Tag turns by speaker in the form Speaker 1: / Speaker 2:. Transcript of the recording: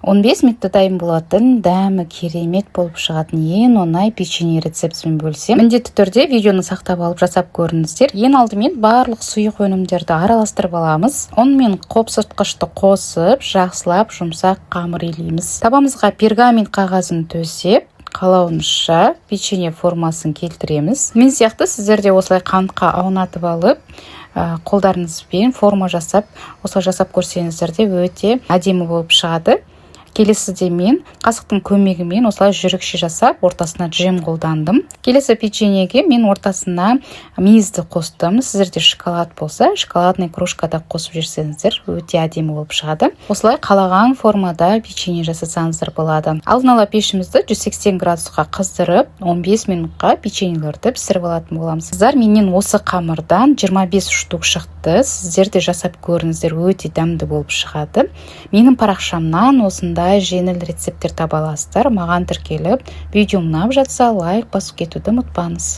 Speaker 1: 15 минутта дайын болатын, дәмі керемет болып шығатын ең оңай печенье рецептімен бөлсем. Міндетті түрде видеоны сақтап алып жасап көріңіздер. Ең алдымен барлық сұйық өнімдерді араластырып аламыз. Онымен қопсытқышты қосып, жақсылап жұмсақ қамыр илейміз. Табамызға пергамент қағазын төсеп, қалауымызша печенье формасын келтіреміз. Мен сияқты сіздерде осылай қантқа аунатып алып, қолдарыңызбен форма жасап, осылай жасап көрсеңіздер де өте әдемі болып шығады. Келесіде мен қасықтың көмегімен осылай жүрікше жасап, ортасына джем қолдандым. Келесі печеньеге мен ортасына мейізді қостым. Сіздерде шоколад болса, шоколадный кружкада қосып жүрсеңіздер, өте әдемі болып шығады. Осылай қалаған формада печенье жасасаңыздар болады. Алдын ала пешімізді 180 градусқа қыздырып, 15 минутқа печеньелерді пісіріп алатын боламыз. Сіздер менен осы қамырдан 25 штук шықты. Сіздер де жасап көріңіздер, өте дәмді болып шығады. Менің парақшамнан осында жеңіл рецепттер таба аласыздар. Маған тіркеліп, видеом ұнап жатса лайк басып кетуді ұмытпаңыз.